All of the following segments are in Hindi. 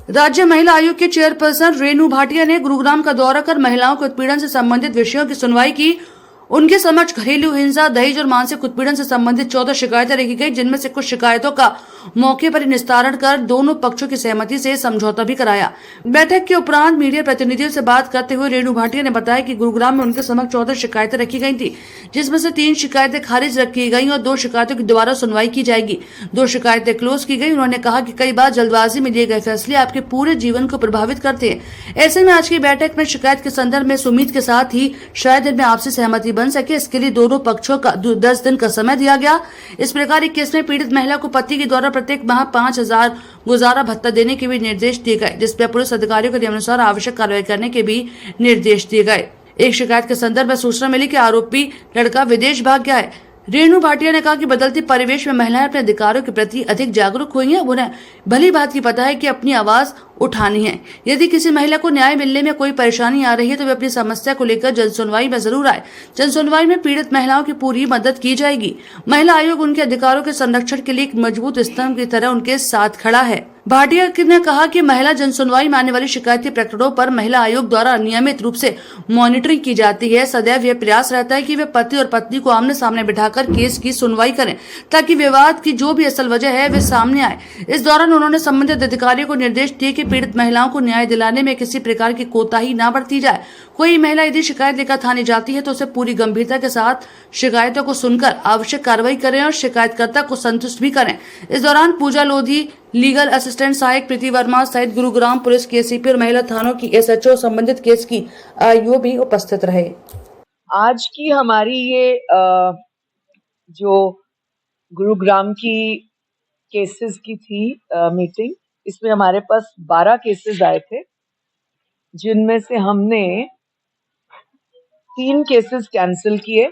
राज्य महिला आयोग के चेयरपर्सन रेणु भाटिया ने गुरुग्राम का दौरा कर महिलाओं के उत्पीड़न से संबंधित विषयों की सुनवाई की। उनके समक्ष घरेलू हिंसा, दहेज और मानसिक उत्पीड़न से संबंधित 14 शिकायतें रखी गई, जिनमें से कुछ शिकायतों का मौके पर निस्तारण कर दोनों पक्षों की सहमति से समझौता भी कराया। बैठक के उपरांत मीडिया प्रतिनिधियों से बात करते हुए रेणु भाटिया ने बताया कि गुरुग्राम में उनके समक्ष 14 शिकायतें रखी गई थी, जिसमें से 3 शिकायतें खारिज की गई और 2 शिकायतों की दोबारा सुनवाई की जाएगी। 2 शिकायतें क्लोज की गई। उन्होंने कहा कि कई बार जल्दबाजी में लिए गए फैसले आपके पूरे जीवन को प्रभावित करते हैं। ऐसे में आज की बैठक में शिकायत के संदर्भ में सुमित के साथ ही शायद इनमें आपसी सहमति बन सके, इसके लिए दोनों पक्षों का 10 दिन का समय दिया गया। इस प्रकार एक केस में पीड़ित महिला को पति के द्वारा प्रत्येक माह 5,000 गुजारा भत्ता देने के भी निर्देश दिए गए, जिसपे पुलिस अधिकारियों के नियमानुसार आवश्यक कार्रवाई करने के भी निर्देश दिए गए। एक शिकायत के संदर्भ में सूचना मिली कि आरोपी लड़का विदेश भाग गया है। रेणु भाटिया ने कहा कि बदलते परिवेश में महिलाएं अपने अधिकारों के प्रति अधिक जागरूक हुई हैं। उन्हें भली बात की पता है कि अपनी आवाज उठानी है। यदि किसी महिला को न्याय मिलने में कोई परेशानी आ रही है तो वे अपनी समस्या को लेकर जनसुनवाई में जरूर आए। जनसुनवाई में पीड़ित महिलाओं की पूरी मदद की जाएगी। महिला आयोग उनके अधिकारों के संरक्षण के लिए एक मजबूत स्तंभ की तरह उनके साथ खड़ा है। भाटिया ने कहा कि महिला जनसुनवाई में आने वाली शिकायती प्रकरणों पर महिला आयोग द्वारा नियमित रूप से मॉनिटरिंग की जाती है। सदैव यह प्रयास रहता है कि वे पति और पत्नी को आमने सामने बिठाकर केस की सुनवाई करें, ताकि विवाद की जो भी असल वजह है वे सामने आए। इस दौरान उन्होंने संबंधित अधिकारियों को निर्देश दिए कि पीड़ित महिलाओं को न्याय दिलाने में किसी प्रकार की कोताही न बरती जाए। कोई महिला यदि शिकायत लेकर थाने जाती है तो उसे पूरी गंभीरता के साथ शिकायतों को सुनकर आवश्यक कार्रवाई करें और शिकायतकर्ता को संतुष्ट भी करें। इस दौरान पूजा लोधी, लीगल असिस्टेंट सहायक प्रीति वर्मा सहित गुरुग्राम पुलिस के एसीपी और महिला थानों की एसएचओ संबंधित केस की आईओ भी उपस्थित रहे। आज की हमारी ये जो गुरुग्राम की केसेस की थी मीटिंग, इसमें हमारे पास 12 केसेस आए थे, जिनमें से हमने 3 केसेस कैंसिल किए।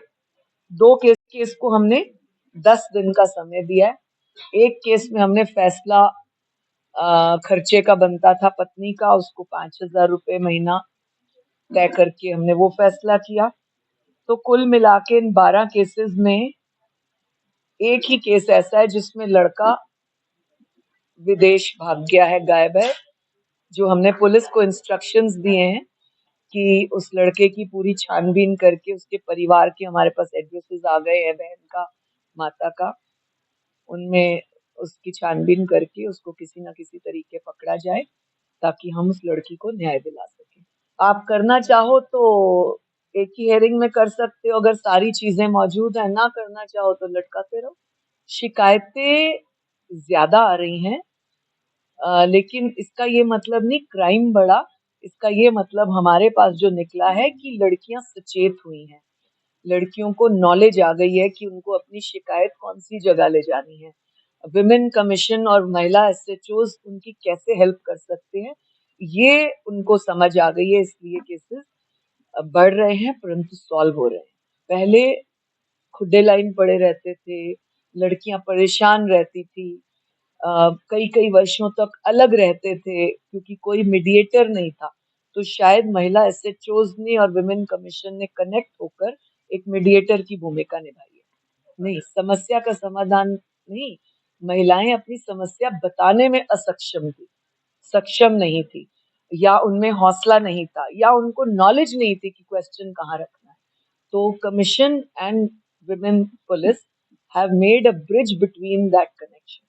2 केस को हमने 10 दिन का समय दिया है। एक केस में हमने फैसला खर्चे का बनता था पत्नी का, उसको 5,000 रुपए महीना तय करके हमने वो फैसला किया। तो कुल मिला के इन 12 केसेस में एक ही केस ऐसा है जिसमें लड़का विदेश भाग गया है, गायब है, जो हमने पुलिस को इंस्ट्रक्शंस दिए हैं कि उस लड़के की पूरी छानबीन करके उसके परिवार के हमारे पास एड्रेसेस आ गए हैं, बहन का, माता का, उनमें उसकी छानबीन करके उसको किसी ना किसी तरीके पकड़ा जाए ताकि हम उस लड़की को न्याय दिला सकें। आप करना चाहो तो एक ही हेयरिंग में कर सकते हो, अगर सारी चीजें मौजूद है। ना करना चाहो तो लटकाते रहो। शिकायतें ज्यादा आ रही हैं, लेकिन इसका ये मतलब नहीं क्राइम बढ़ा। इसका ये मतलब हमारे पास जो निकला है कि लड़कियां सचेत हुई हैं, लड़कियों को नॉलेज आ गई है कि उनको अपनी शिकायत कौन सी जगह ले जानी है। विमेन कमीशन और महिला एसएचओज उनकी कैसे हेल्प कर सकते हैं, ये उनको समझ आ गई है। इसलिए केसेस बढ़ रहे हैं परंतु सॉल्व हो रहे हैं। पहले खुदे लाइन पड़े रहते थे, लड़कियां परेशान रहती थी, कई वर्षों तक अलग रहते थे क्योंकि कोई मीडिएटर नहीं था। तो शायद महिला एसएचओज ने और विमेन कमीशन ने कनेक्ट होकर एक मीडिएटर की भूमिका निभाई है। नहीं, समस्या का समाधान नहीं, महिलाएं अपनी समस्या बताने में सक्षम नहीं थी, या उनमें हौसला नहीं था, या उनको नॉलेज नहीं थी कि क्वेश्चन कहाँ रखना है। तो commission and women police have made a bridge between that connection.